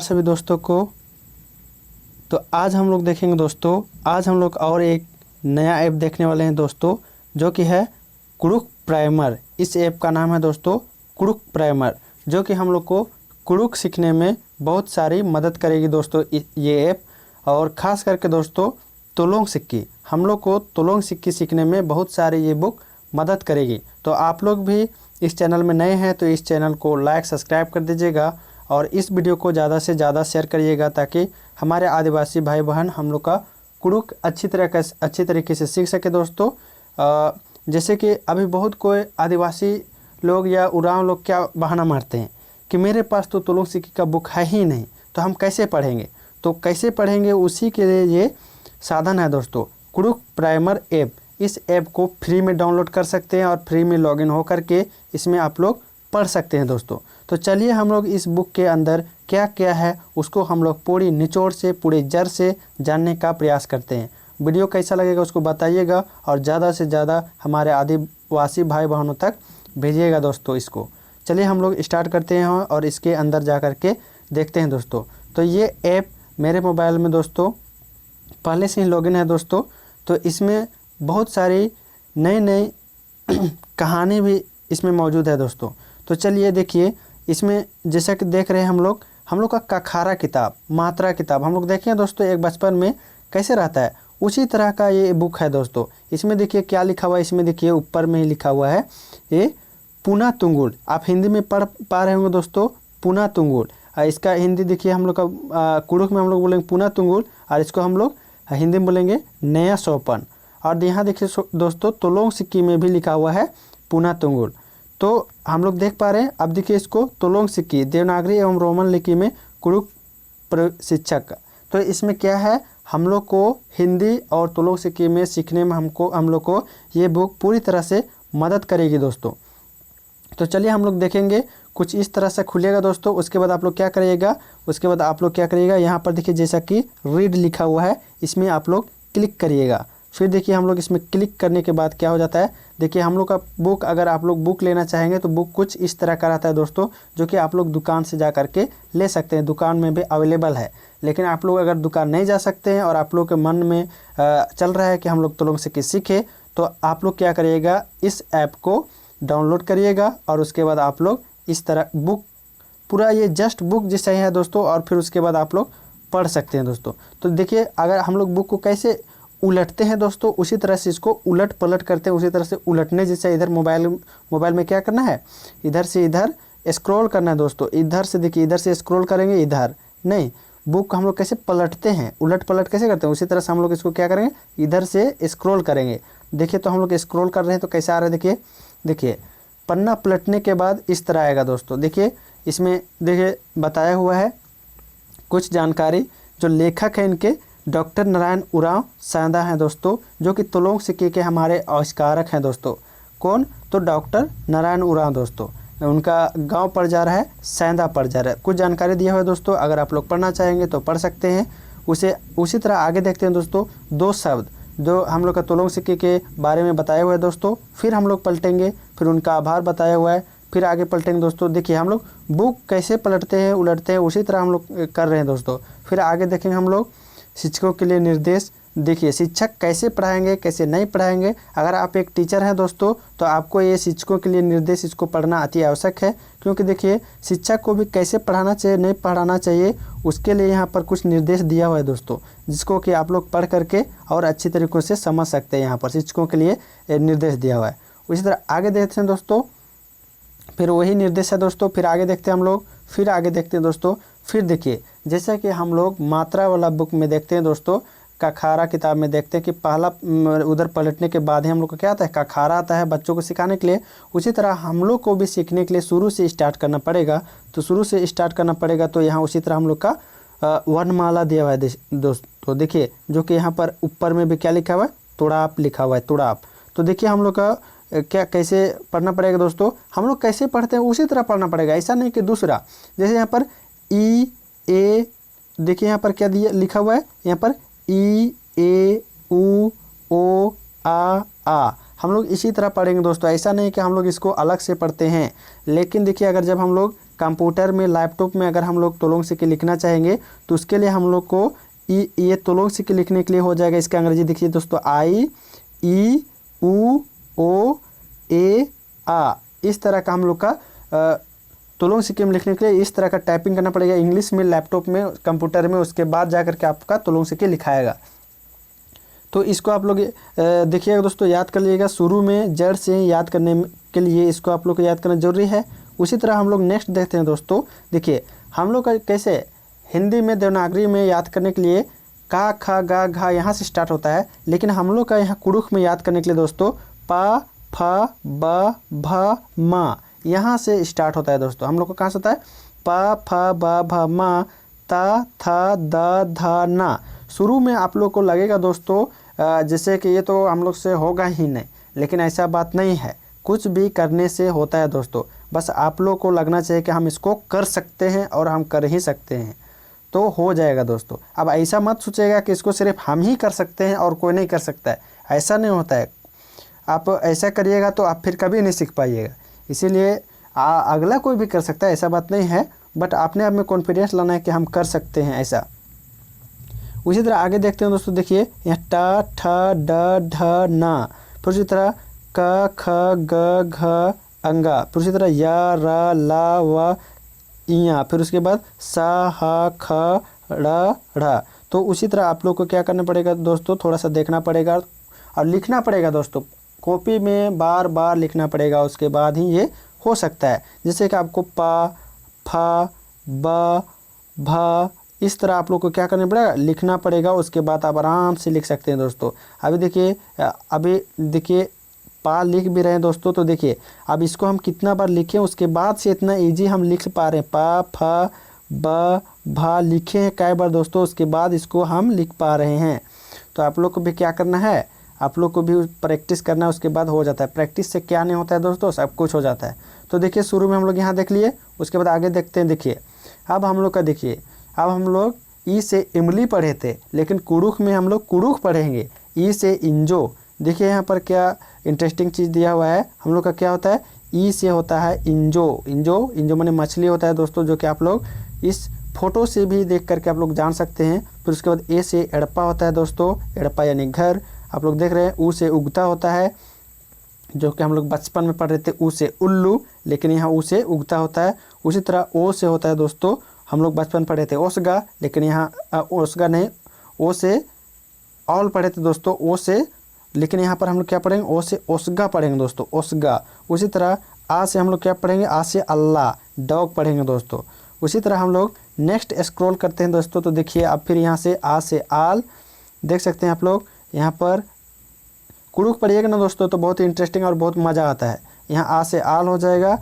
सभी दोस्तों को। तो आज हम लोग देखेंगे दोस्तों, आज हम लोग और एक नया ऐप देखने वाले हैं दोस्तों, जो कि है कुडुक प्राइमर। इस ऐप का नाम है दोस्तों कुडुक प्राइमर, जो कि हम लोग को कुडुक सीखने में बहुत सारी मदद करेगी दोस्तों ये ऐप। और ख़ास करके दोस्तों तुलोंग सिक्की, हम लोग को तुलोंग सिक्की सीखने में बहुत सारी ये बुक मदद करेगी। तो आप लोग भी इस चैनल में नए हैं तो इस चैनल को लाइक सब्सक्राइब कर दीजिएगा और इस वीडियो को ज़्यादा से ज़्यादा शेयर करिएगा, ताकि हमारे आदिवासी भाई बहन हम लोग का कुडुक अच्छी तरीके से सीख सके दोस्तों। जैसे कि अभी बहुत कोई आदिवासी लोग या उरांव लोग क्या बहाना मारते हैं कि मेरे पास तो तुलोंग सिक्की का बुक है ही नहीं, तो हम कैसे पढ़ेंगे। तो कैसे पढ़ेंगे उसी के लिए ये साधन है दोस्तों, कुडुक प्राइमर ऐप। इस ऐप को फ्री में डाउनलोड कर सकते हैं और फ्री में लॉगिन हो करके इसमें आप लोग पढ़ सकते हैं दोस्तों। तो चलिए हम लोग इस बुक के अंदर क्या क्या है उसको हम लोग पूरी निचोड़ से, पूरी जड़ से जानने का प्रयास करते हैं। वीडियो कैसा लगेगा उसको बताइएगा और ज़्यादा से ज़्यादा हमारे आदिवासी भाई बहनों तक भेजिएगा दोस्तों इसको। चलिए हम लोग स्टार्ट करते हैं और इसके अंदर जा कर के देखते हैं दोस्तों। तो ये ऐप मेरे मोबाइल में दोस्तों पहले से ही लॉगिन है दोस्तों। तो इसमें बहुत सारी नई कहानी भी इसमें मौजूद है दोस्तों। तो चलिए देखिए, इसमें जैसा कि देख रहे हैं हम लोग का कखारा किताब, मात्रा किताब हम लोग देखे हैं दोस्तों एक बचपन में कैसे रहता है, उसी तरह का ये बुक है दोस्तों। इसमें देखिए क्या लिखा हुआ है, इसमें देखिए ऊपर में ही लिखा हुआ है ये पुना तुंगुल। आप हिंदी में पढ़ पा रहे होंगे दोस्तों, पुना तुंगुल। इसका हिंदी देखिए हम लोग का कुडुक में हम लोग बोलेंगे पुना तुंगुल, और इसको हम लोग हिंदी में बोलेंगे नया सोपन। और यहाँ देखिए दोस्तों तुलोंग सिक्की में भी लिखा हुआ है पुना तुंगुल। तो हम लोग देख पा रहे हैं। अब देखिए इसको तुलोंग सिक्की देवनागरी एवं रोमन लिपि में कुडुक प्रशिक्षक। तो इसमें क्या है, हम लोग को हिंदी और तुलोंग सिक्की में सीखने में हम लोग को ये बुक पूरी तरह से मदद करेगी दोस्तों। तो चलिए हम लोग देखेंगे, कुछ इस तरह से खुलेगा दोस्तों। उसके बाद आप लोग क्या करिएगा, यहाँ पर देखिए जैसा कि रीड लिखा हुआ है, इसमें आप लोग क्लिक करिएगा। फिर देखिए हम लोग इसमें क्लिक करने के बाद क्या हो जाता है, देखिए हम लोग का बुक, अगर आप लोग बुक लेना चाहेंगे तो बुक कुछ इस तरह का रहता है दोस्तों, जो कि आप लोग दुकान से जा करके ले सकते हैं। दुकान में भी अवेलेबल है, लेकिन आप लोग अगर दुकान नहीं जा सकते हैं और आप लोग के मन में चल रहा है कि हम लोग तुलोंग सिक्की सीखें, तो आप लोग क्या करिएगा, इस ऐप को डाउनलोड करिएगा और उसके बाद आप लोग इस तरह बुक पूरा ये जस्ट बुक जैसा ही है दोस्तों, और फिर उसके बाद आप लोग पढ़ सकते हैं दोस्तों। तो देखिए अगर हम लोग बुक को कैसे उलटते हैं दोस्तों, उसी तरह से इसको उलट पलट करते हैं। उसी तरह से उलटने जैसे इधर मोबाइल में क्या करना है, इधर से इधर स्क्रॉल करना है दोस्तों। इधर से देखिए, इधर से स्क्रॉल करेंगे, इधर नहीं। बुक हम लोग कैसे पलटते हैं, उलट पलट कैसे करते हैं, उसी तरह से हम लोग इसको क्या करेंगे, इधर से स्क्रॉल करेंगे। देखिए तो हम लोग स्क्रॉल कर रहे हैं तो कैसा आ रहा है, देखिए पन्ना पलटने के बाद इस तरह आएगा दोस्तों। देखिए इसमें देखिए बताया हुआ है कुछ जानकारी। जो लेखक है इनके डॉक्टर नारायण उरांव सैंदा हैं दोस्तों, जो कि तुलोंग सिक्की के हमारे आविष्कारक हैं दोस्तों। कौन, तो डॉक्टर नारायण उरांव दोस्तों। उनका गांव पड़ जा रहा है, सैंदा पड़ जा रहा है। कुछ जानकारी दिया हुआ है दोस्तों, अगर आप लोग पढ़ना चाहेंगे तो पढ़ सकते हैं उसी तरह आगे देखते हैं दोस्तों। दो शब्द जो हम लोग का तुलोंग सिक्की के बारे में बताया हुआ है दोस्तों, फिर हम लोग पलटेंगे, फिर उनका आभार बताया हुआ है, फिर आगे पलटेंगे दोस्तों। देखिए हम लोग बुक कैसे पलटते हैं उलटते हैं, उसी तरह हम लोग कर रहे हैं दोस्तों। फिर आगे देखेंगे हम लोग शिक्षकों के लिए निर्देश। देखिए शिक्षक कैसे पढ़ाएंगे कैसे नहीं पढ़ाएंगे। अगर आप एक टीचर हैं दोस्तों तो आपको ये शिक्षकों के लिए निर्देश इसको पढ़ना अति आवश्यक है, क्योंकि देखिए शिक्षक को भी कैसे पढ़ाना चाहिए नहीं पढ़ाना चाहिए उसके लिए यहाँ पर कुछ निर्देश दिया हुआ है दोस्तों, जिसको कि आप लोग पढ़ करके और अच्छी तरीक़ों से समझ सकते हैं। यहाँ पर शिक्षकों के लिए निर्देश दिया हुआ है। उसी तरह आगे देखते हैं दोस्तों, फिर वही निर्देश है दोस्तों। फिर आगे देखते हैं हम लोग, फिर आगे देखते हैं दोस्तों। फिर देखिए जैसा कि हम लोग मात्रा वाला बुक में देखते हैं दोस्तों, कखारा किताब में देखते हैं कि पहला उधर पलटने के बाद ही हम लोग को क्या आता है, कखारा आता है बच्चों को सिखाने के लिए। उसी तरह हम लोग को भी सीखने के लिए शुरू से स्टार्ट करना पड़ेगा। तो शुरू से स्टार्ट करना पड़ेगा तो यहाँ उसी तरह हम लोग का वर्णमाला दिया हुआ है दोस्तों। देखिए जो कि यहाँ पर ऊपर में भी क्या लिखा हुआ है, तुड़ाप लिखा हुआ है, तुड़ाप। तो देखिए हम लोग का क्या कैसे पढ़ना पड़ेगा दोस्तों, हम लोग कैसे पढ़ते हैं उसी तरह पढ़ना पड़ेगा, ऐसा नहीं कि दूसरा। जैसे यहाँ पर ई ए, देखिए यहाँ पर क्या दिया लिखा हुआ है, यहाँ पर ई ए उ ओ आ हम लोग इसी तरह पढ़ेंगे दोस्तों। ऐसा नहीं कि हम लोग इसको अलग से पढ़ते हैं, लेकिन देखिए अगर जब हम लोग कंप्यूटर में, लैपटॉप में अगर हम लोग तोलोंग सिक्के लिखना चाहेंगे तो उसके लिए हम लोग को ये तोलोंग सिक्के लिखने के लिए हो जाएगा। इसका अंग्रेजी देखिए दोस्तों, आई ई ऊ ओ ए आ, इस तरह का हम लोग का तोलोंग सिक्के में लिखने के लिए इस तरह का टाइपिंग करना पड़ेगा इंग्लिश में, लैपटॉप में, कंप्यूटर में। उसके बाद जा करके आपका तोलोंग सिक्के लिखाएगा। तो इसको आप लोग देखिएगा दोस्तों, याद कर लीजिएगा। शुरू में जड़ से याद करने के लिए इसको आप लोग को याद करना जरूरी है। उसी तरह हम लोग नेक्स्ट देखते हैं दोस्तों। देखिए हम लोग का कैसे हिंदी में देवनागरी में याद करने के लिए का खा गा घा यहाँ से स्टार्ट होता है, लेकिन हम लोग का यहाँ कुरुख में याद करने के लिए दोस्तों पा फा ब भ म यहाँ से स्टार्ट होता है दोस्तों। हम लोग को कहाँ से होता है, पा फा ब भ म ता था द ध ना। शुरू में आप लोग को लगेगा दोस्तों जैसे कि ये तो हम लोग से होगा ही नहीं, लेकिन ऐसा बात नहीं है, कुछ भी करने से होता है दोस्तों। बस आप लोग को लगना चाहिए कि हम इसको कर सकते हैं और हम कर ही सकते हैं, तो हो जाएगा दोस्तों। अब ऐसा मत सोचिएगा कि इसको सिर्फ हम ही कर सकते हैं और कोई नहीं कर सकता है, ऐसा नहीं होता है। आप ऐसा करिएगा तो आप फिर कभी नहीं सीख पाइएगा। इसीलिए अगला कोई भी कर सकता है, ऐसा बात नहीं है, बट आपने आप में कॉन्फिडेंस लाना है कि हम कर सकते हैं ऐसा। उसी तरह आगे देखते हैं दोस्तों। देखिए यहाँ ट ठ ड ढ ना, फिर उसी तरह क ख ग घ अंगा, फिर उसी तरह य र ला व इया, फिर उसके बाद सा ह ख ड़ ढ़। तो उसी तरह आप लोग को क्या करना पड़ेगा दोस्तों, थोड़ा सा देखना पड़ेगा और लिखना पड़ेगा दोस्तों। कॉपी में बार बार लिखना पड़ेगा, उसके बाद ही ये हो सकता है। जैसे कि आपको पा फा ब भ इस तरह आप लोग को क्या करना पड़ेगा, लिखना पड़ेगा। उसके बाद आप आराम से लिख सकते हैं दोस्तों। अभी देखिए पा लिख भी रहे हैं दोस्तों। तो देखिए अब इसको हम कितना बार लिखें, उसके बाद से इतना इजी हम लिख पा रहे हैं। पा फ ब भ लिखे हैं कई बार दोस्तों, उसके बाद इसको हम लिख पा रहे हैं। तो आप लोग को भी क्या करना है, आप लोग को भी प्रैक्टिस करना है, उसके बाद हो जाता है। प्रैक्टिस से क्या नहीं होता है दोस्तों, सब कुछ हो जाता है। तो देखिए शुरू में हम लोग यहाँ देख लिए, उसके बाद आगे देखते हैं। देखिए अब हम लोग का देखिए, अब हम लोग ई से इमली पढ़े थे, लेकिन कुरुख में हम लोग कुरुख पढ़ेंगे, ई से इंजो। देखिए यहाँ पर क्या इंटरेस्टिंग चीज़ दिया हुआ है। हम लोग का क्या होता है, ई से होता है इंजो। इंजो इंजो माने मछली होता है दोस्तों, जो कि आप लोग इस फोटो से भी देख करके आप लोग जान सकते हैं। फिर उसके बाद ए से एड़पा होता है दोस्तों, एड़पा यानी घर, आप लोग देख रहे हैं। ऊ से उगता होता है, जो कि हम लोग बचपन में पढ़ रहे थे, ऊ से उल्लू, लेकिन यहाँ ऊ से उगता होता है। उसी तरह ओ से होता है दोस्तों, हम लोग बचपन पढ़े थे ओसगा, लेकिन यहाँ ओसगा नहीं, ओ से ऑल पढ़े थे दोस्तों, ओ से, लेकिन यहाँ पर हम लोग क्या पढ़ेंगे, ओ से ओसगा पढ़ेंगे दोस्तों, ओसगा। उसी तरह आ से हम लोग क्या पढ़ेंगे, आ से अल्लाह, डॉग पढ़ेंगे दोस्तों। उसी तरह हम लोग नेक्स्ट स्क्रॉल करते हैं दोस्तों। तो देखिए अब फिर यहाँ से आ से आल, देख सकते हैं आप लोग। यहाँ पर कुरुख पढ़िएगा ना दोस्तों, तो बहुत ही इंटरेस्टिंग और बहुत मज़ा आता है। यहाँ आ से आल हो जाएगा।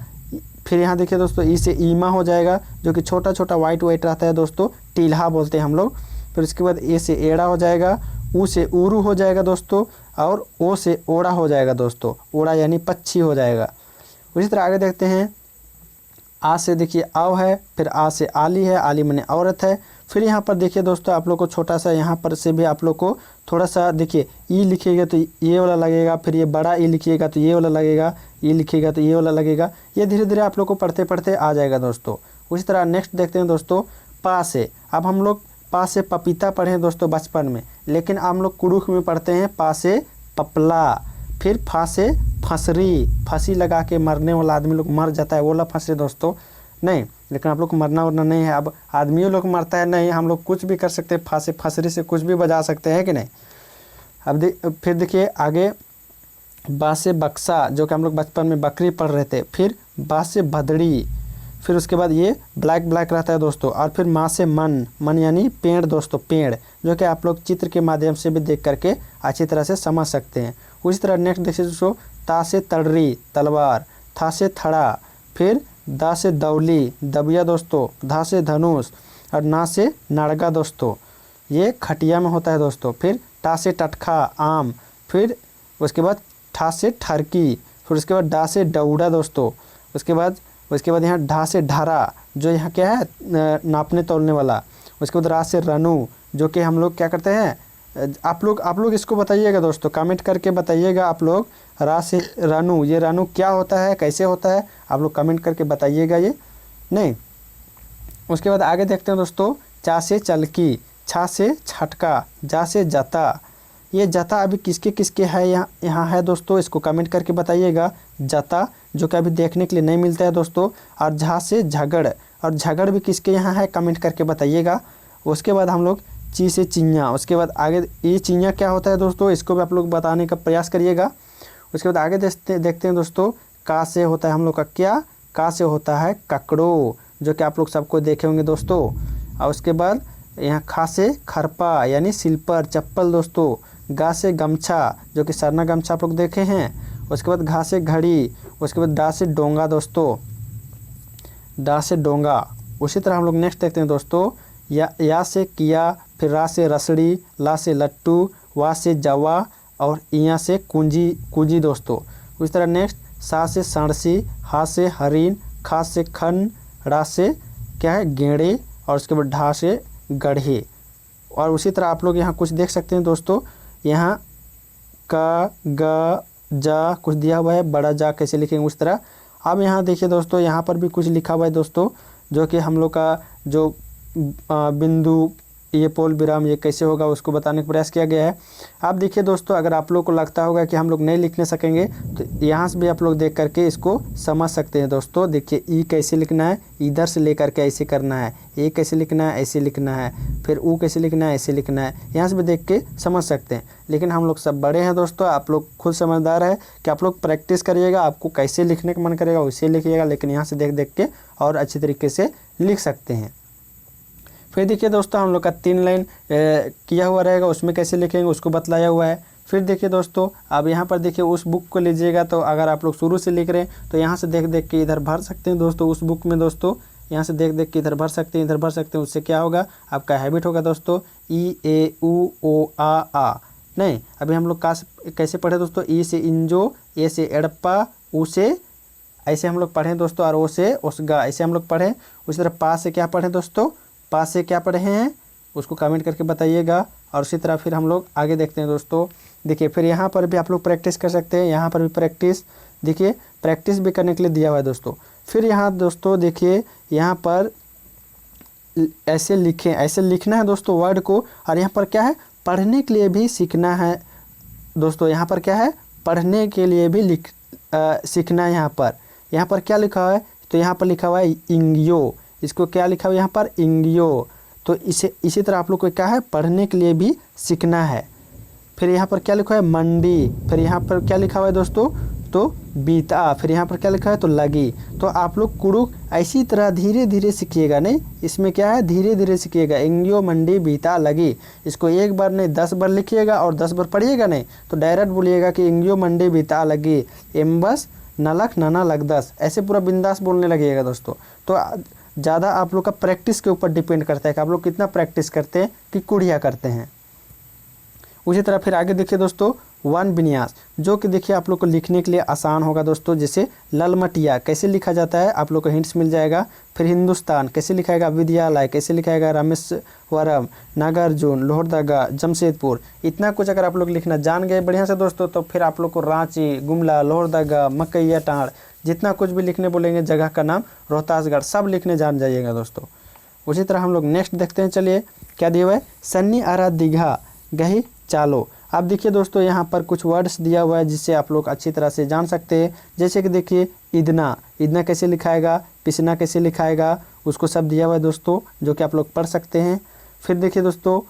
फिर यहाँ देखिए दोस्तों, ई से ईमा हो जाएगा, जो कि छोटा छोटा वाइट रहता है दोस्तों, टील्हा बोलते हैं हम लोग। फिर उसके बाद ए से एड़ा हो जाएगा, ऊ से ऊरू हो जाएगा दोस्तों, और ओ से ओड़ा हो जाएगा दोस्तों, ओड़ा यानी पक्षी हो जाएगा। उसी तरह आगे देखते हैं। आ से देखिए आव है, फिर आ से आली है, आली माने औरत है। फिर यहाँ पर देखिए दोस्तों, आप लोग को छोटा सा यहाँ पर से भी आप लोग को थोड़ा सा देखिए, ई लिखिएगा तो ये वाला लगेगा, फिर ये बड़ा ई लिखिएगा तो ये वाला लगेगा, ई लिखिएगा तो ये वाला लगेगा। ये धीरे धीरे आप लोग को पढ़ते पढ़ते आ जाएगा दोस्तों। उसी तरह नेक्स्ट देखते हैं दोस्तों, पा से। अब हम लोग पा से पपीता पढ़े दोस्तों बचपन में, लेकिन हम लोग कुरुख में पढ़ते हैं पा से पपला। फिर फा से फंसरी, फांसी लगा के मरने वाला आदमी लोग मर जाता है, वो वाला फंसरी दोस्तों नहीं, लेकिन आप लोग को मरना वरना नहीं है। अब आदमियों लोग मरता है नहीं, हम लोग कुछ भी कर सकते हैं, फांसी फंसरी से कुछ भी बजा सकते हैं कि नहीं। अब फिर देखिए आगे, बा से बक्सा, जो कि हम लोग बचपन में बकरी पढ़ रहे थे। फिर बा से भदड़ी, फिर उसके बाद ये ब्लैक ब्लैक रहता है दोस्तों। और फिर माँ से मन, मन यानी पेड़ दोस्तों, पेड़, जो कि आप लोग चित्र के माध्यम से भी देख करके अच्छी तरह से समझ सकते हैं। उसी तरह नेक्स्ट देखिए दोस्तों, ता से तड़री, तलवार, था से थड़ा, फिर दा से दौली, दबिया दोस्तों, धा से धनुष, और ना से नाड़गा दोस्तों, ये खटिया में होता है दोस्तों। फिर टा से टटखा, आम, फिर उसके बाद ठा से ठरकी, फिर उसके बाद डा से डौड़ा दोस्तों। उसके बाद यहाँ ढा से ढारा, जो यहाँ क्या है नापने तोलने वाला। उसके बाद रा से रनु, जो कि हम लोग क्या करते हैं, आप लोग इसको बताइएगा दोस्तों, कमेंट करके बताइएगा आप लोग। रा से रानू, ये रानू क्या होता है, कैसे होता है, आप लोग कमेंट करके बताइएगा ये। नहीं। उसके बाद आगे देखते हैं दोस्तों, चा से चलकी, छा से छटका, जा से जता। ये जता अभी किसके किसके है यहाँ है दोस्तों, इसको कमेंट करके बताइएगा। जता जो कि अभी देखने के लिए नहीं मिलता है दोस्तों। और झा से झगड़, और झगड़ भी किसके यहाँ है कमेंट करके बताइएगा। उसके बाद हम लोग ची से चिंया, उसके बाद आगे ये चिंया क्या होता है दोस्तों, इसको भी आप लोग बताने का प्रयास करिएगा। उसके बाद आगे देखते हैं दोस्तों, का से होता है हम लोग का क्या, का से होता है ककड़ो, जो कि आप लोग सबको देखे होंगे दोस्तों। और उसके बाद यहाँ खा से खरपा यानी सिल्पर चप्पल दोस्तों। गा से गमछा, जो कि सरना गमछा आप लोग देखे हैं। उसके बाद घा से घड़ी, उसके बाद डा से डोंगा दोस्तों, डा से डोंगा। उसी तरह हम लोग नेक्स्ट देखते हैं दोस्तों, या से किया, फिर रा से रसड़ी, ला से लट्टू, वा से जवा और इया से कुंजी कुंजी दोस्तों। उसी तरह नेक्स्ट सा से सांडसी, हा से हरिन, खा से खन, रा से क्या है गेड़े और उसके बाद ढा से गढ़े। और उसी तरह आप लोग यहाँ कुछ देख सकते हैं दोस्तों, यहाँ का ग जा कुछ दिया हुआ है, बड़ा जा कैसे लिखेंगे उस तरह। अब यहाँ देखिए दोस्तों, यहाँ पर भी कुछ लिखा हुआ है दोस्तों, जो कि हम लोग का जो बिंदु ये पोल विराम ये कैसे होगा उसको बताने का प्रयास किया गया है। आप देखिए दोस्तों, अगर आप लोग को लगता होगा कि हम लोग नहीं लिखने सकेंगे तो यहाँ से भी आप लोग देख करके इसको समझ सकते हैं दोस्तों। देखिए ई कैसे लिखना है, इधर से लेकर के ऐसे करना है, ए कैसे लिखना है ऐसे लिखना है, फिर ऊ कैसे लिखना है ऐसे लिखना है, यहाँ से भी देख के समझ सकते हैं। लेकिन हम लोग सब बड़े हैं दोस्तों, आप लोग खुद समझदार है कि आप लोग प्रैक्टिस करिएगा, आपको कैसे लिखने का मन करेगा वैसे लिखिएगा, लेकिन यहाँ से देख देख के और अच्छी तरीके से लिख सकते हैं। फिर देखिए दोस्तों, हम लोग का 3 लाइन किया हुआ रहेगा, उसमें कैसे लिखेंगे उसको बतलाया हुआ है। फिर देखिए दोस्तों, अब यहाँ पर देखिए उस बुक को लीजिएगा, तो अगर आप लोग शुरू से लिख रहे हैं तो यहाँ से देख देख के इधर भर सकते हैं दोस्तों। उस बुक में दोस्तों यहाँ से देख देख के इधर भर सकते हैं, इधर भर सकते हैं। उससे क्या होगा, आपका हैबिट होगा दोस्तों। ई ए उ ओ आ नहीं, अभी हम लोग कैसे पढ़े दोस्तों, ई से इंजो, ए से एड़प्पा, ऊ से ऐसे हम लोग पढ़ें दोस्तों, और ओ से ओसगा ऐसे हम लोग पढ़ें। उसी तरह पा से क्या पढ़ें दोस्तों, पा से क्या पढ़े हैं उसको कमेंट करके बताइएगा। और उसी तरह फिर हम लोग आगे देखते हैं दोस्तों। देखिए फिर यहाँ पर भी आप लोग प्रैक्टिस कर सकते हैं, यहाँ पर भी प्रैक्टिस, देखिए प्रैक्टिस भी करने के लिए दिया हुआ है दोस्तों। फिर यहाँ दोस्तों देखिए, यहाँ पर ऐसे लिखें, ऐसे लिखना है दोस्तों वर्ड को। और यहाँ पर क्या है, पढ़ने के लिए भी सीखना है दोस्तों। यहाँ पर क्या है, पढ़ने के लिए भी सीखना है। यहाँ पर क्या लिखा हुआ है, तो यहाँ पर लिखा हुआ है इंगियो, इसको क्या लिखा हुआ है यहाँ पर, इंगियो। तो इसी तरह आप लोग को क्या है, पढ़ने के लिए भी सीखना है। फिर यहाँ पर क्या लिखा है, मंडी, फिर यहाँ पर क्या लिखा हुआ है दोस्तों, तो बीता, फिर यहाँ पर क्या लिखा है, तो लगी। तो आप लोग कुड़ुक ऐसी तरह धीरे धीरे सीखिएगा, नहीं इसमें क्या है, धीरे धीरे सीखिएगा। इंगियो मंडी बीता लगी, इसको एक बार नहीं 10 बार लिखिएगा और 10 बार पढ़िएगा, नहीं तो डायरेक्ट बोलिएगा कि इंगियो मंडी बीता लगी, एम्बस नलक नाना लगदस, ऐसे पूरा बिंदास बोलने लगिएगा दोस्तों। तो ज़्यादा आप लोग का प्रैक्टिस के ऊपर डिपेंड करता है कि आप लोग कितना प्रैक्टिस करते हैं कि कुड़िया करते हैं। उसी तरह फिर आगे देखिए दोस्तों, वन विन्यास, जो कि देखिए आप लोग को लिखने के लिए आसान होगा दोस्तों। जैसे ललमटिया कैसे लिखा जाता है आप लोग को हिंट्स मिल जाएगा। फिर हिंदुस्तान कैसे लिखाएगा, विद्यालय कैसे लिखाएगा, रामेश्वरम, नागार्जुन, लोहरदगा, जमशेदपुर। इतना कुछ अगर आप लोग लिखना जान गए बढ़िया से दोस्तों, तो फिर आप लोग को रांची, गुमला, लोहरदगा, मकैया टाँड़, जितना कुछ भी लिखने बोलेंगे जगह का नाम, रोहतासगढ़, सब लिखने जान जाइएगा दोस्तों। उसी तरह हम लोग नेक्स्ट देखते हैं, चलिए क्या दिया हुआ है, सन्नी आरा दीघा गही चालो। अब देखिए दोस्तों, यहाँ पर कुछ वर्ड्स दिया हुआ है जिससे आप लोग अच्छी तरह से जान सकते हैं। जैसे कि देखिए इदना, इदना कैसे लिखाएगा, पिसना कैसे लिखाएगा, उसको सब दिया हुआ है दोस्तों, जो कि आप लोग पढ़ सकते हैं। फिर देखिए दोस्तों,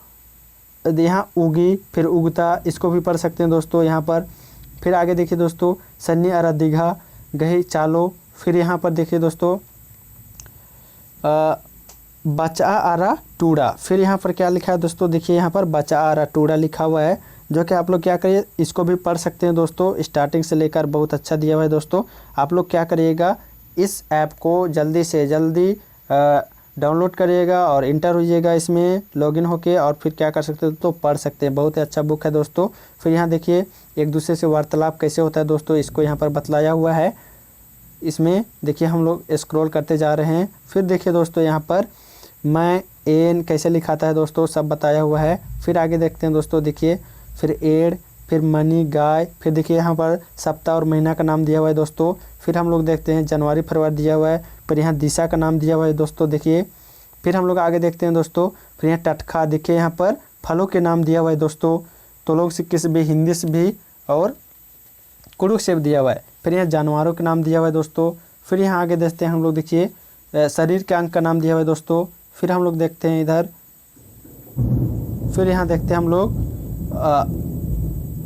यहाँ उगी, फिर उगता, इसको भी पढ़ सकते हैं दोस्तों यहाँ पर। फिर आगे देखिए दोस्तों, सन्नी आरा दीघा गही चालो। फिर यहाँ पर देखिए दोस्तों, बचा आरा टूड़ा, फिर यहाँ पर क्या लिखा है दोस्तों, देखिए यहाँ पर बचा आरा टूड़ा लिखा हुआ है, जो कि आप लोग क्या करिए, इसको भी पढ़ सकते हैं दोस्तों। स्टार्टिंग से लेकर बहुत अच्छा दिया हुआ है दोस्तों। आप लोग क्या करिएगा, इस ऐप को जल्दी से जल्दी डाउनलोड करिएगा और इंटर होइएगा इसमें लॉगिन होके, और फिर क्या कर सकते हो तो पढ़ सकते हैं। बहुत ही अच्छा बुक है दोस्तों। फिर यहाँ देखिए एक दूसरे से वार्तालाप कैसे होता है दोस्तों, इसको यहाँ पर बतलाया हुआ है। इसमें देखिए हम लोग स्क्रॉल करते जा रहे हैं। फिर देखिए दोस्तों, यहाँ पर मैं एन कैसे लिखाता है दोस्तों, सब बताया हुआ है। फिर आगे देखते हैं दोस्तों, देखिए फिर एड़, फिर मनी गाय, फिर देखिए यहाँ पर सप्ताह और महीना का नाम दिया हुआ है दोस्तों। फिर हम लोग देखते हैं जनवरी फरवरी दिया हुआ है, फिर यहाँ दिशा का नाम दिया हुआ है दोस्तों देखिए। फिर हम लोग आगे देखते हैं दोस्तों, फिर यहाँ टटखा देखिए, यहाँ पर फलों के नाम दिया हुआ है दोस्तों, तुलोक सिक्के से भी, हिंदी से भी और कुड़ुक से भी दिया हुआ है। फिर यहाँ जानवरों के नाम दिया हुआ है दोस्तों। फिर यहाँ आगे देखते हैं हम लोग देखिए, शरीर के अंग का नाम दिया हुआ है दोस्तों। फिर हम लोग देखते हैं इधर, फिर यहाँ देखते हैं हम लोग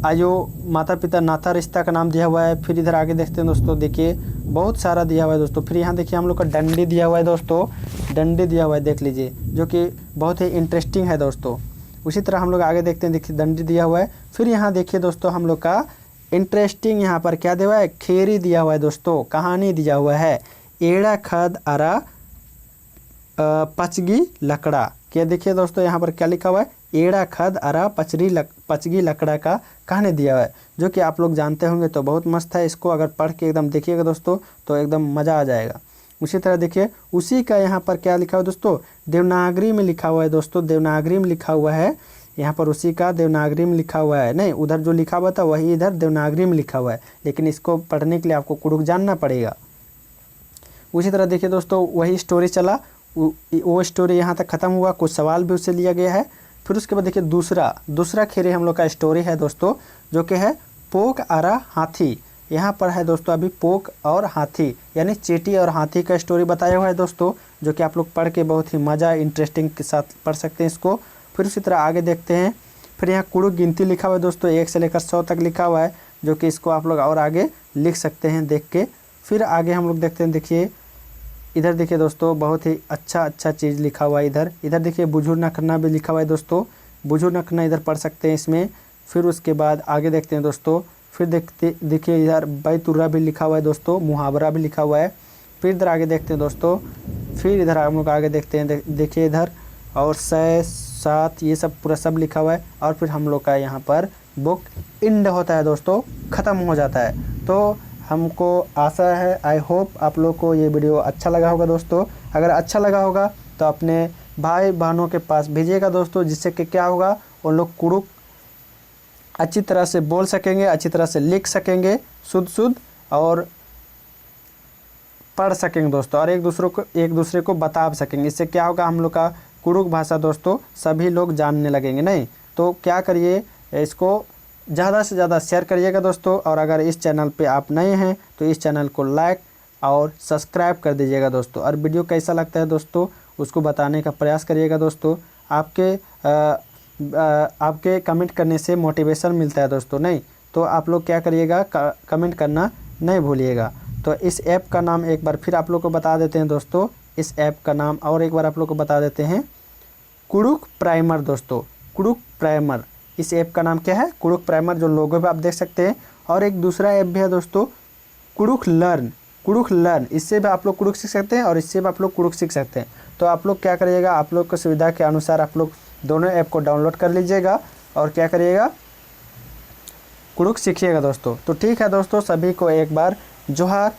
आयु, माता पिता, नाता, रिश्ता का नाम दिया हुआ है। फिर इधर आगे देखते हैं दोस्तों देखिए, बहुत सारा दिया हुआ है दोस्तों। फिर यहाँ देखिए हम लोग का डंडी दिया हुआ है दोस्तों, डंडी दिया हुआ है देख लीजिए, जो कि बहुत ही इंटरेस्टिंग है दोस्तों। उसी तरह हम लोग आगे देखते हैं, देखिए डंडी दिया हुआ है। फिर यहाँ देखिए दोस्तों हम लोग का इंटरेस्टिंग यहाँ पर क्या दिया हुआ है, खेरी दिया हुआ है दोस्तों, कहानी दिया हुआ है, एड़ा खद अरा पचगी लकड़ा। क्या देखिए दोस्तों यहाँ पर क्या लिखा हुआ है, एड़ा खद अरा पचगी लकड़ा का कहानी दिया हुआ है, जो कि आप लोग जानते होंगे। तो बहुत मस्त है, इसको अगर पढ़ के एकदम देखिएगा दोस्तों तो एकदम मज़ा आ जाएगा। उसी तरह देखिए उसी का यहाँ पर क्या लिखा हुआ है दोस्तों, देवनागरी में लिखा हुआ है दोस्तों, देवनागरी में लिखा हुआ है यहाँ पर, उसी का देवनागरी में लिखा हुआ है। नहीं, उधर जो लिखा हुआ था वही इधर देवनागरी में लिखा हुआ है, लेकिन इसको पढ़ने के लिए आपको कुड़ुक जानना पड़ेगा। उसी तरह देखिए दोस्तों वही स्टोरी चला, वो स्टोरी यहाँ तक ख़त्म हुआ, कुछ सवाल भी उससे लिया गया है। फिर उसके बाद देखिए दूसरा खेरे हम लोग का स्टोरी है दोस्तों, जो कि है पोक आरा हाथी। यहाँ पर है दोस्तों अभी पोक और हाथी, यानी चींटी और हाथी का स्टोरी बताया हुआ है दोस्तों, जो कि आप लोग पढ़ के बहुत ही मज़ा इंटरेस्टिंग के साथ पढ़ सकते हैं इसको। फिर उसी तरह आगे देखते हैं, फिर यहाँ कुड़ुक गिनती लिखा हुआ है दोस्तों, 1 से लेकर 100 तक लिखा हुआ है, जो कि इसको आप लोग और आगे लिख सकते हैं देख के। फिर आगे हम लोग देखते हैं, देखिए इधर देखिए दोस्तों बहुत ही अच्छा चीज़ लिखा हुआ है। इधर देखिए बुझुर नखना भी लिखा हुआ है दोस्तों, बुझुर नखना इधर पढ़ सकते हैं इसमें। फिर उसके बाद आगे देखते हैं दोस्तों, फिर देखिए इधर बैतुर्रा भी लिखा हुआ है दोस्तों, मुहावरा भी लिखा हुआ है। फिर इधर आगे देखते हैं दोस्तों, फिर इधर हम लोग आगे देखते हैं, देखिए इधर और 6, 7 ये सब पूरा सब लिखा हुआ है। और फिर हम लोग का यहाँ पर बुक एंड होता है दोस्तों, ख़त्म हो जाता है। तो हमको आशा है, आई होप आप लोग को ये वीडियो अच्छा लगा होगा दोस्तों। अगर अच्छा लगा होगा तो अपने भाई बहनों के पास भेजिएगा दोस्तों, जिससे कि क्या होगा, उन लोग कुड़ुक अच्छी तरह से बोल सकेंगे, अच्छी तरह से लिख सकेंगे शुद्ध और पढ़ सकेंगे दोस्तों, और एक दूसरे को बता सकेंगे। इससे क्या होगा, हम लोग का कुड़ुक भाषा दोस्तों सभी लोग जानने लगेंगे। नहीं तो क्या करिए, इसको ज़्यादा से ज़्यादा शेयर करिएगा दोस्तों। और अगर इस चैनल पे आप नए हैं तो इस चैनल को लाइक और सब्सक्राइब कर दीजिएगा दोस्तों। और वीडियो कैसा लगता है दोस्तों उसको बताने का प्रयास करिएगा दोस्तों। आपके कमेंट करने से मोटिवेशन मिलता है दोस्तों। नहीं तो आप लोग क्या करिएगा, कमेंट करना नहीं भूलिएगा। तो इस ऐप का नाम एक बार फिर आप लोग को बता देते हैं दोस्तों, इस ऐप का नाम और एक बार आप लोग को बता देते हैं, कुड़ुक प्राइमर दोस्तों, कुड़ुक प्राइमर। इस ऐप का नाम क्या है, कुड़ुक प्राइमर, जो लोगो पे आप देख सकते हैं। और एक दूसरा ऐप भी है दोस्तों, कुड़ुक लर्न, इससे भी आप लोग कुड़ुक सीख सकते हैं और इससे भी आप लोग कुड़ुक सीख सकते हैं। तो आप लोग क्या करिएगा, आप लोग की सुविधा के अनुसार आप लोग दोनों ऐप को डाउनलोड कर लीजिएगा और क्या करिएगा, कुड़ुक सीखिएगा दोस्तों। तो ठीक है दोस्तों, सभी को एक बार जोहार,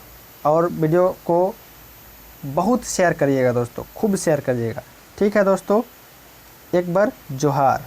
और वीडियो को बहुत शेयर करिएगा दोस्तों, खूब शेयर करिएगा। ठीक है दोस्तों, एक बार जोहार।